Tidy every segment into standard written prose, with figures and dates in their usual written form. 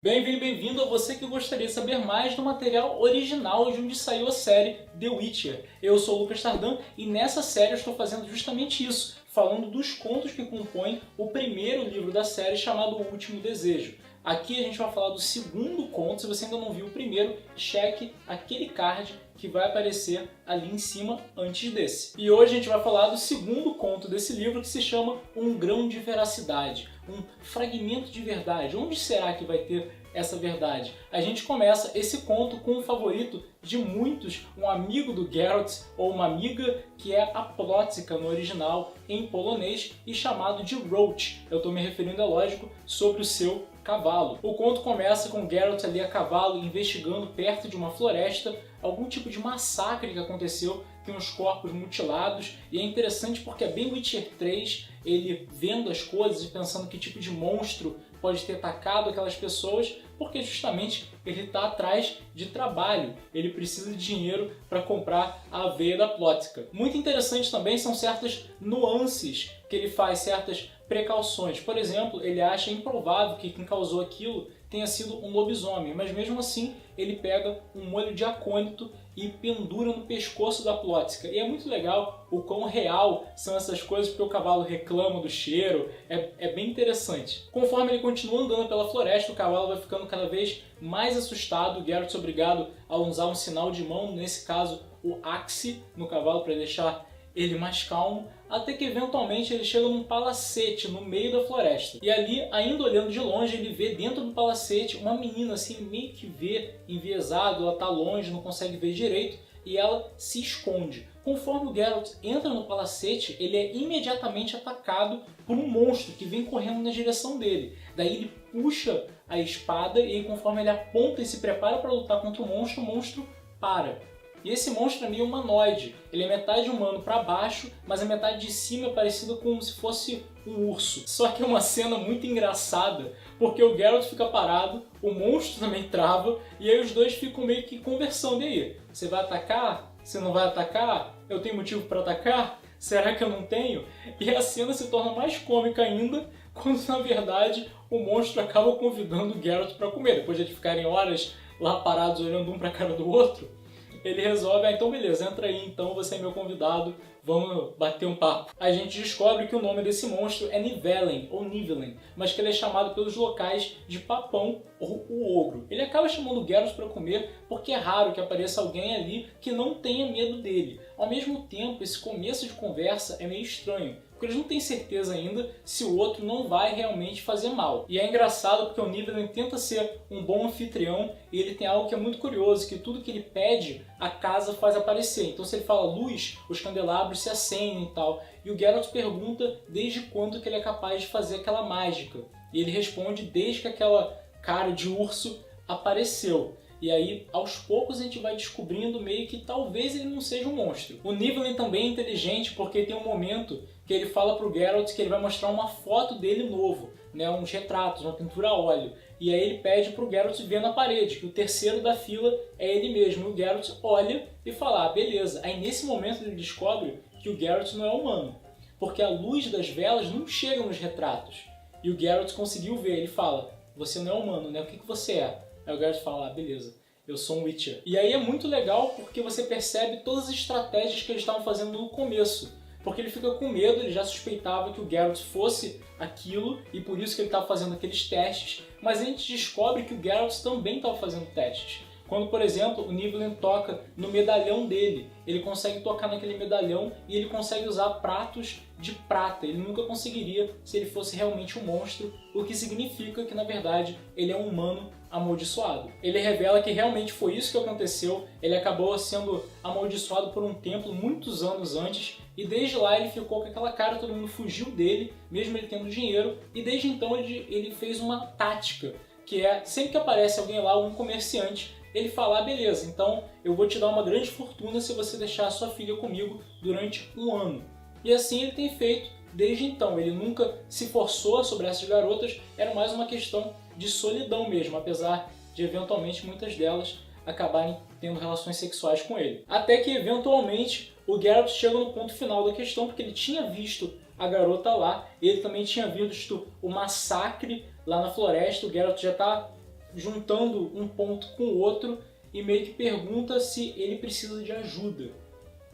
Bem-vindo, bem-vindo a você que gostaria de saber mais do material original de onde saiu a série The Witcher. Eu sou o Lucas Tardan e nessa série eu estou fazendo justamente isso, falando dos contos que compõem o primeiro livro da série chamado O Último Desejo. Aqui a gente vai falar do segundo conto. Se você ainda não viu o primeiro, cheque aquele card que vai aparecer ali em cima antes desse. E hoje a gente vai falar do segundo conto desse livro, que se chama Um Grão de Veracidade, um fragmento de verdade. Onde será que vai ter essa verdade? A gente começa esse conto com um favorito de muitos, um amigo do Geralt, ou uma amiga, que é a Plotka no original, em polonês, e chamado de Roach. Eu estou me referindo, é lógico, sobre o seu cavalo. O conto começa com Geralt ali a cavalo investigando perto de uma floresta algum tipo de massacre que aconteceu, tem uns corpos mutilados, e é interessante porque é bem Witcher 3, ele vendo as coisas e pensando que tipo de monstro pode ter atacado aquelas pessoas, porque justamente ele está atrás de trabalho, ele precisa de dinheiro para comprar a aveia da Plotka. Muito interessante também são certas nuances que ele faz, certas precauções. Por exemplo, ele acha improvável que quem causou aquilo tenha sido um lobisomem, mas mesmo assim ele pega um molho de acônito e pendura no pescoço da Plotka. E é muito legal o quão real são essas coisas, porque o cavalo reclama do cheiro, é bem interessante. Conforme ele continua andando pela floresta, o cavalo vai ficando cada vez mais assustado. O Geralt é obrigado a usar um sinal de mão, nesse caso o axe, no cavalo para deixar ele mais calmo, até que eventualmente ele chega num palacete no meio da floresta. E ali, ainda olhando de longe, ele vê dentro do palacete uma menina assim, meio que vê enviesado, ela tá longe, não consegue ver direito, e ela se esconde. Conforme o Geralt entra no palacete, ele é imediatamente atacado por um monstro que vem correndo na direção dele. Daí ele puxa a espada e conforme ele aponta e se prepara para lutar contra o monstro para. E esse monstro é meio humanoide, ele é metade humano para baixo, mas a metade de cima é parecida como se fosse um urso. Só que é uma cena muito engraçada, porque o Geralt fica parado, o monstro também trava, e aí os dois ficam meio que conversando. E aí, você vai atacar? Você não vai atacar? Eu tenho motivo para atacar? Será que eu não tenho? E a cena se torna mais cômica ainda, quando na verdade o monstro acaba convidando o Geralt para comer. Depois de eles ficarem horas lá parados olhando um para a cara do outro, ele resolve, então beleza, entra aí então, você é meu convidado, vamos bater um papo. A gente descobre que o nome desse monstro é Nivellen, ou Nivellen, mas que ele é chamado pelos locais de Papão, ou o Ogro. Ele acaba chamando o Geralt para comer porque é raro que apareça alguém ali que não tenha medo dele. Ao mesmo tempo, esse começo de conversa é meio estranho, porque eles não têm certeza ainda se o outro não vai realmente fazer mal. E é engraçado porque o Nivellen tenta ser um bom anfitrião e ele tem algo que é muito curioso, que tudo que ele pede, a casa faz aparecer. Então se ele fala luz, os candelabros se acendem e tal. E o Geralt pergunta desde quando que ele é capaz de fazer aquela mágica. E ele responde desde que aquela cara de urso apareceu. E aí, aos poucos, a gente vai descobrindo meio que talvez ele não seja um monstro. O Nivellen também é inteligente porque tem um momento que ele fala pro Geralt que ele vai mostrar uma foto dele novo, né, uns retratos, uma pintura a óleo. E aí ele pede pro Geralt ver na parede, que o terceiro da fila é ele mesmo. E o Geralt olha e fala, ah, beleza. Aí nesse momento ele descobre que o Geralt não é humano, porque a luz das velas não chega nos retratos. E o Geralt conseguiu ver, ele fala, você não é humano, né? O que você é? Aí o Geralt fala, ah, beleza, eu sou um Witcher. E aí é muito legal porque você percebe todas as estratégias que eles estavam fazendo no começo. Porque ele fica com medo, ele já suspeitava que o Geralt fosse aquilo e por isso que ele estava fazendo aqueles testes. Mas a gente descobre que o Geralt também estava fazendo testes. Quando, por exemplo, o Nivellen toca no medalhão dele, ele consegue tocar naquele medalhão e ele consegue usar pratos de prata. Ele nunca conseguiria se ele fosse realmente um monstro, o que significa que, na verdade, ele é um humano amaldiçoado. Ele revela que realmente foi isso que aconteceu, ele acabou sendo amaldiçoado por um templo muitos anos antes, e desde lá ele ficou com aquela cara, todo mundo fugiu dele, mesmo ele tendo dinheiro, e desde então ele fez uma tática, que é, sempre que aparece alguém lá, um comerciante, ele fala, ah, beleza, então eu vou te dar uma grande fortuna se você deixar a sua filha comigo durante um ano. E assim ele tem feito desde então. Ele nunca se forçou sobre essas garotas, era mais uma questão de solidão mesmo, apesar de eventualmente muitas delas acabarem tendo relações sexuais com ele. Até que eventualmente o Geralt chega no ponto final da questão, porque ele tinha visto a garota lá, ele também tinha visto o massacre lá na floresta, o Geralt já está juntando um ponto com o outro e meio que pergunta se ele precisa de ajuda.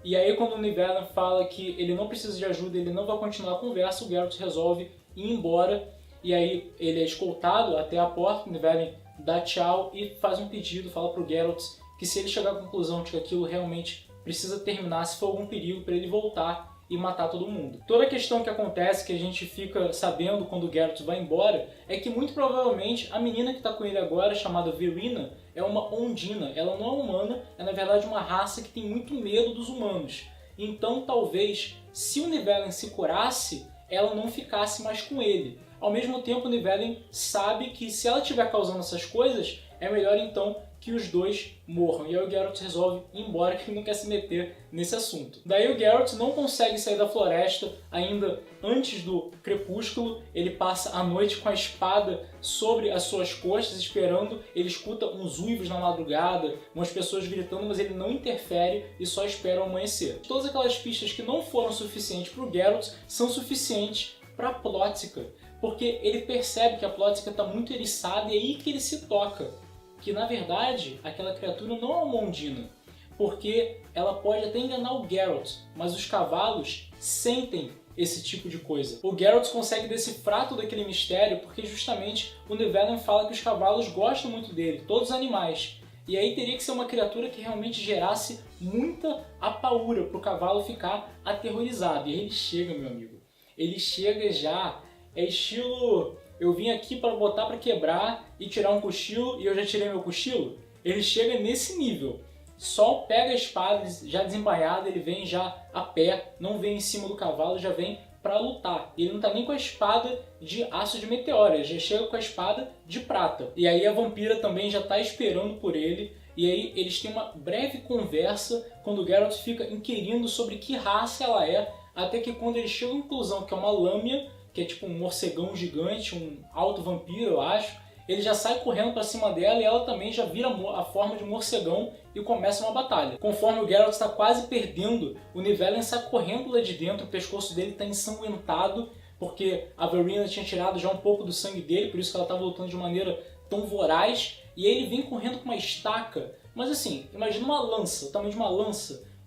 E aí quando o Nivellen fala que ele não precisa de ajuda, ele não vai continuar a conversa, o Geralt resolve ir embora. E aí ele é escoltado até a porta, o Nivellen dá tchau e faz um pedido, fala pro Geralt que se ele chegar à conclusão de que aquilo realmente precisa terminar, se for algum perigo, para ele voltar e matar todo mundo. Toda a questão que acontece, que a gente fica sabendo quando o Geralt vai embora, é que muito provavelmente a menina que está com ele agora, chamada Verina, é uma Ondina. Ela não é humana, é na verdade uma raça que tem muito medo dos humanos. Então talvez, se o Nivellen se curasse, ela não ficasse mais com ele. Ao mesmo tempo, o Nivellen sabe que se ela estiver causando essas coisas, é melhor então que os dois morram. E aí o Geralt resolve ir embora, que ele não quer se meter nesse assunto. Daí o Geralt não consegue sair da floresta ainda antes do crepúsculo. Ele passa a noite com a espada sobre as suas costas, esperando. Ele escuta uns uivos na madrugada, umas pessoas gritando, mas ele não interfere e só espera o amanhecer. Todas aquelas pistas que não foram suficientes para o Geralt são suficientes para a Plótica, porque ele percebe que a Plótica está muito eriçada e é aí que ele se toca que, na verdade, aquela criatura não é uma Ondina, porque ela pode até enganar o Geralt, mas os cavalos sentem esse tipo de coisa. O Geralt consegue decifrar todo aquele mistério porque justamente o Nivellen fala que os cavalos gostam muito dele, todos os animais. E aí teria que ser uma criatura que realmente gerasse muita apaura para o cavalo ficar aterrorizado. E aí ele chega, meu amigo. Ele chega já, é estilo... Eu vim aqui para botar para quebrar e tirar um cochilo e eu já tirei meu cochilo. Ele chega nesse nível. Só pega a espada já desembainhada, ele vem já a pé, não vem em cima do cavalo, já vem para lutar. E ele não tá nem com a espada de aço de meteoro, ele já chega com a espada de prata. E aí a vampira também já tá esperando por ele. E aí eles têm uma breve conversa quando o Geralt fica inquirindo sobre que raça ela é, até que quando ele chega à conclusão que é uma lâmia, que é tipo um morcegão gigante, um alto vampiro, eu acho, ele já sai correndo para cima dela e ela também já vira a forma de morcegão e começa uma batalha. Conforme o Geralt está quase perdendo, o Nivellen sai correndo lá de dentro, o pescoço dele está ensanguentado, porque a Verina tinha tirado já um pouco do sangue dele, por isso que ela estava lutando de maneira tão voraz, e ele vem correndo com uma estaca, mas assim, imagina uma lança, o tamanho de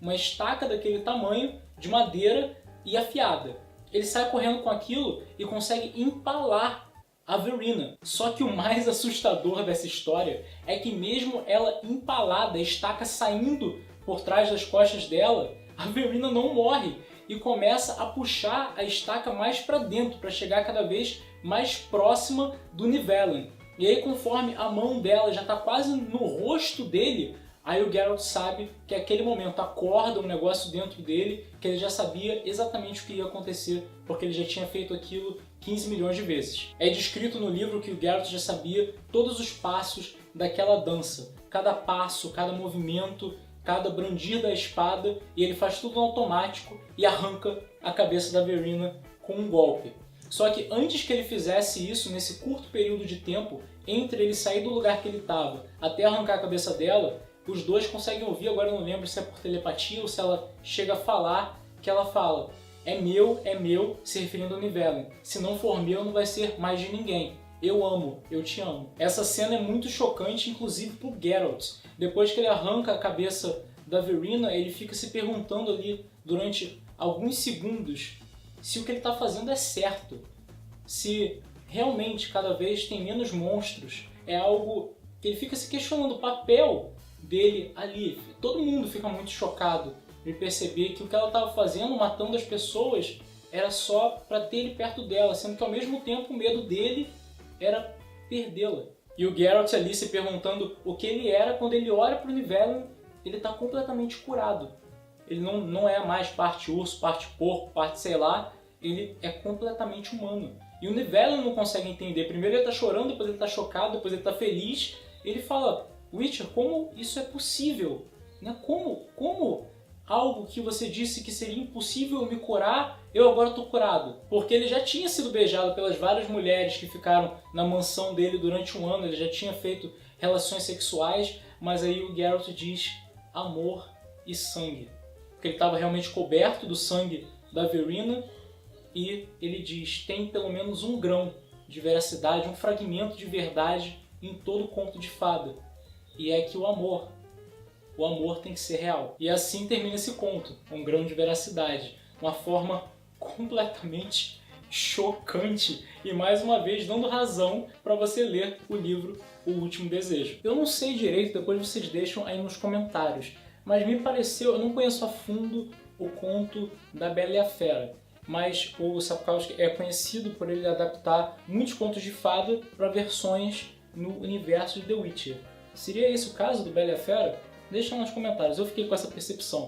uma estaca daquele tamanho, de madeira e afiada. Ele sai correndo com aquilo e consegue empalar a Verina. Só que o mais assustador dessa história é que mesmo ela empalada, a estaca saindo por trás das costas dela, a Verina não morre e começa a puxar a estaca mais para dentro, para chegar cada vez mais próxima do Nivellen. E aí, conforme a mão dela já está quase no rosto dele, aí o Geralt sabe que aquele momento acorda um negócio dentro dele, que ele já sabia exatamente o que ia acontecer, porque ele já tinha feito aquilo 15 milhões de vezes. É descrito no livro que o Geralt já sabia todos os passos daquela dança. Cada passo, cada movimento, cada brandir da espada, e ele faz tudo no automático e arranca a cabeça da Verina com um golpe. Só que antes que ele fizesse isso, nesse curto período de tempo, entre ele sair do lugar que ele estava até arrancar a cabeça dela, os dois conseguem ouvir, agora eu não lembro se é por telepatia ou se ela chega a falar, que ela fala: é meu, se referindo ao Nivellen. Se não for meu, não vai ser mais de ninguém. Eu amo, eu te amo. Essa cena é muito chocante, inclusive pro Geralt. Depois que ele arranca a cabeça da Verina, ele fica se perguntando ali durante alguns segundos se o que ele está fazendo é certo. Se realmente cada vez tem menos monstros. É algo que ele fica se questionando, o papel dele ali. Todo mundo fica muito chocado de perceber que o que ela estava fazendo, matando as pessoas, era só para ter ele perto dela, sendo que ao mesmo tempo o medo dele era perdê-la. E o Geralt ali se perguntando o que ele era, quando ele olha para o Nivellen, ele está completamente curado. Ele não é mais parte urso, parte porco, parte sei lá, ele é completamente humano. E o Nivellen não consegue entender. Primeiro ele está chorando, depois ele está chocado, depois ele está feliz. Ele fala: Witcher, como isso é possível? Né? Como algo que você disse que seria impossível me curar, eu agora estou curado? Porque ele já tinha sido beijado pelas várias mulheres que ficaram na mansão dele durante um ano, ele já tinha feito relações sexuais, mas aí o Geralt diz amor e sangue. Porque ele estava realmente coberto do sangue da Verina, e ele diz: tem pelo menos um grão de veracidade, um fragmento de verdade em todo conto de fada, e é que o amor tem que ser real. E assim termina esse conto, um grão de veracidade, uma forma completamente chocante e mais uma vez dando razão para você ler o livro O Último Desejo. Eu não sei direito, depois vocês deixam aí nos comentários, mas me pareceu, eu não conheço a fundo o conto da Bela e a Fera, mas o Sapkowski é conhecido por ele adaptar muitos contos de fada para versões no universo de The Witcher. Seria esse o caso do Bela e a Fera? Deixa nos comentários, eu fiquei com essa percepção.